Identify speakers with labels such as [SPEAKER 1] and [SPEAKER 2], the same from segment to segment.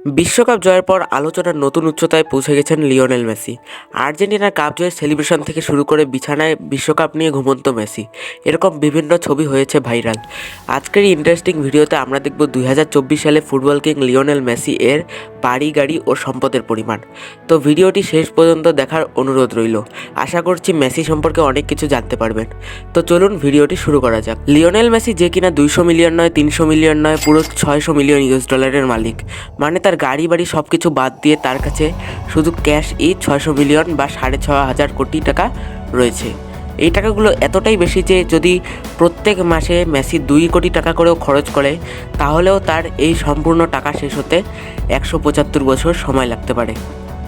[SPEAKER 1] বিশ্বকাপ জয়ের পর আলোচনার নতুন উচ্চতায় পৌঁছে গেছেন লিওনেল মেসি। আর্জেন্টিনার কাপ জয়ের সেলিব্রেশন থেকে শুরু করে বিছানায় বিশ্বকাপ নিয়ে ঘুমন্ত মেসি, এরকম বিভিন্ন ছবি হয়েছে ভাইরাল। আজকের ইন্টারেস্টিং ভিডিওতে আমরা দেখব 2024 সালে ফুটবল কিং লিওনেল মেসি এর বাড়ি, গাড়ি ও সম্পদের পরিমাণ। তো ভিডিওটি শেষ পর্যন্ত দেখার অনুরোধ রইল। আশা করছি মেসি সম্পর্কে অনেক কিছু জানতে পারবেন। তো চলুন ভিডিওটি শুরু করা যাক। লিওনেল মেসি যে কিনা 200 মিলিয়ন নয়, 300 মিলিয়ন নয়, পুরো 600 মিলিয়ন ইউএস ডলারের মালিক। মানে তার গাড়ি বাড়ি সব কিছু বাদ দিয়ে তার কাছে শুধু ক্যাশ 600 মিলিয়ন বা 6,500 কোটি টাকা রয়েছে। এই টাকাগুলো এতটাই বেশি যে যদি প্রত্যেক মাসে মেসি 2 কোটি টাকা করেও খরচ করে, তাহলেও তার এই সম্পূর্ণ টাকা শেষ হতে 175 বছর সময় লাগতে পারে।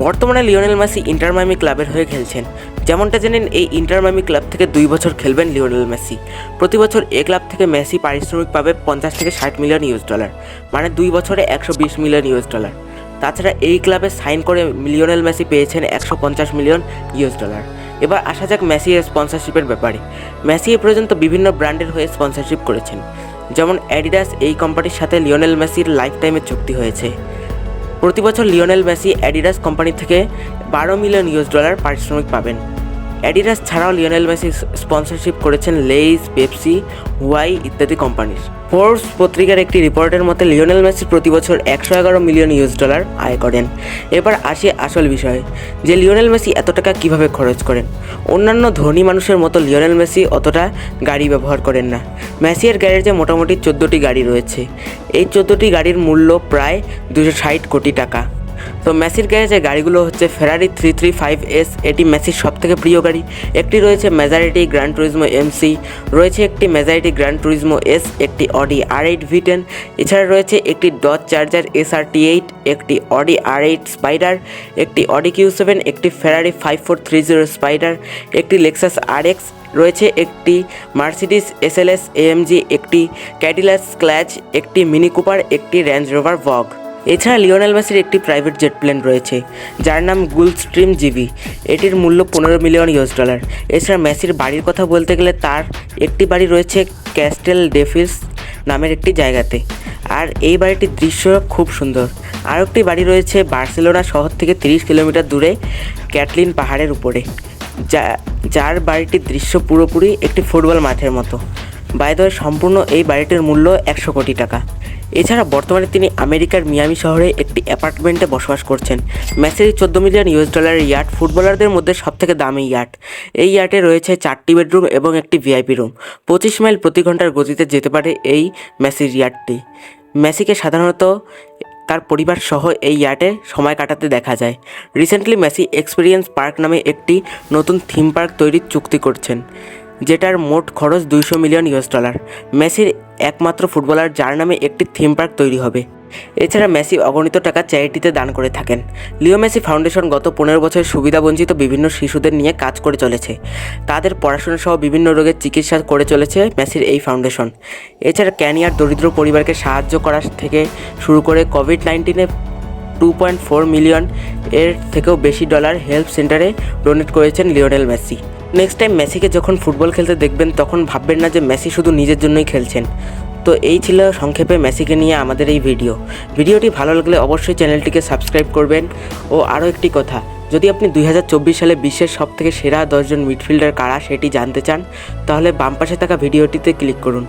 [SPEAKER 1] বর্তমানে লিওনেল মেসি ইন্টার মায়ামি ক্লাবের হয়ে খেলছেন। যেমনটা জানেন, এই ইন্টার মায়ামি ক্লাব থেকে 2 বছর খেলবেন লিওনেল মেসি। প্রতি বছর এই ক্লাব থেকে মেসি পারিশ্রমিক পাবে 50 থেকে 60 মিলিয়ন ইউএস ডলার, মানে 2 বছরে 120 মিলিয়ন ইউএস ডলার। তাছাড়া এই ক্লাবে সাইন করে লিওনেল মেসি পেয়েছেন 150 মিলিয়ন ইউএস ডলার। এবার আসা যাক মেসি এর স্পন্সরশিপের ব্যাপারে। মেসি এ পর্যন্ত বিভিন্ন ব্র্যান্ডের হয়ে স্পন্সরশিপ করেছেন, যেমন অ্যাডিডাস। এই কোম্পানির সাথে লিওনেল মেসির লাইফ টাইমের চুক্তি হয়েছে। প্রতি বছর লিওনেল মেসি অ্যাডিডাস কোম্পানি থেকে 12 মিলিয়ন ইউএস ডলার পারিশ্রমিক পাবেন। অ্যাডিডাস ছাড়াও লিওনেল মেসি স্পন্সরশিপ করেছেন লেইস, পেপসি, হুয়াই ইত্যাদি কোম্পানির। ফোর্বস পত্রিকার একটি রিপোর্টের মতে লিওনেল মেসি প্রতি বছর 111 মিলিয়ন ইউএস ডলার আয় করেন। এবার আসি আসল বিষয়ে, যে লিওনেল মেসি এত টাকা কীভাবে খরচ করেন। অন্যান্য ধনী মানুষের মতো লিওনেল মেসি অতটা গাড়ি ব্যবহার করেন না। মেসি এর গ্যারেজে মোটামুটি 14টি গাড়ি রয়েছে। এই 14টি গাড়ির মূল্য প্রায় 260 কোটি টাকা। তো মেসির গ্যারেজে গাড়িগুলো হচ্ছে ফেরারি 335S, এটি মেসির সবথেকে প্রিয় গাড়ি। একটি রয়েছে মেজারিটি গ্র্যান্ড টুরিজমো MC, রয়েছে একটি মেজারিটি গ্র্যান্ড টুরিজমো S, একটি অডি R8 V10, এছাড়া রয়েছে একটি ডজ চার্জার SRT8, একটি অডি R8 স্পাইডার, একটি অডি Q7, একটি ফেরারি 5430 স্পাইডার, একটি লেক্সাস RX, রয়েছে একটি মার্সিডিস SLS AMG, একটি ক্যাডিলাক ক্ল্যাচ, একটি মিনি কুপার, একটি রেঞ্জ রোভার ভগ। এছাড়া লিওনেল মেসির একটি প্রাইভেট জেট প্লেন রয়েছে, যার নাম গুলস্ট্রিম GB। এটির মূল্য 15 মিলিয়ন ইউএস ডলার। এছাড়া মেসির বাড়ির কথা বলতে গেলে তার একটি বাড়ি রয়েছে ক্যাস্টেল ডেফিস নামের একটি জায়গাতে, আর এই বাড়িটির দৃশ্য খুব সুন্দর। আর একটি বাড়ি রয়েছে বার্সেলোনা শহর থেকে 30 কিলোমিটার দূরে ক্যাটলিন পাহাড়ের উপরে, যার বাড়িটির দৃশ্য পুরোপুরি একটি ফুটবল মাঠের মতো। বাই দ্য ওয়ে, সম্পূর্ণ এই বাড়িটির মূল্য 100 কোটি টাকা। এছাড়া বর্তমানে তিনি আমেরিকার মিয়ামি শহরে একটি অ্যাপার্টমেন্টে বসবাস করছেন। মেসির 14 মিলিয়ন ইউএস ডলারের ইয়াট ফুটবলারদের মধ্যে সবথেকে দামি ইয়াট। এই ইয়াটে রয়েছে 4টি বেডরুম এবং একটি VIP রুম। 25 মাইল প্রতি ঘন্টার গতিতে যেতে পারে এই মেসির ইয়াটটি। মেসিকে সাধারণত তার পরিবার সহ এই ইয়াটে সময় কাটাতে দেখা যায়। রিসেন্টলি মেসি এক্সপিরিয়েন্স পার্ক নামে একটি নতুন থিম পার্ক তৈরির চুক্তি করছেন, যেটার মোট খরচ 200 মিলিয়ন ইউএস ডলার। মেসির একমাত্র ফুটবলার যার নামে একটি থিম পার্ক তৈরি হবে। এছাড়া মেসি অগণিত টাকা চ্যারিটিতে দান করে থাকেন। লিও মেসি ফাউন্ডেশন গত 15 বছর সুবিধাবঞ্চিত বিভিন্ন শিশুদের নিয়ে কাজ করে চলেছে। তাদের পড়াশোনা সহ বিভিন্ন রোগের চিকিৎসা করে চলেছে মেসির এই ফাউন্ডেশন। এছাড়া কেনিয়ার দরিদ্র পরিবারকে সাহায্য করা থেকে শুরু করে কোভিড-19-এ 2.4 মিলিয়ন এর থেকেও বেশি ডলার হেল্প সেন্টারে ডোনেট করেছেন লিওনেল মেসি। নেক্সট টাইম মেসিকে যখন ফুটবল খেলতে দেখবেন, তখন ভাববেন না যে মেসি শুধু নিজের জন্যই খেলছেন। তো এই ছিল সংক্ষেপে মেসিকে নিয়ে আমাদের এই ভিডিওটি ভালো লাগলে অবশ্যই চ্যানেলটিকে সাবস্ক্রাইব করবেন। ও আরও একটি কথা, যদি আপনি 2024 সালে বিশ্বের সবথেকে সেরা 10 জন মিডফিল্ডার কারা সেটি জানতে চান, তাহলে বাম পাশে থাকা ভিডিওটিতে ক্লিক করুন।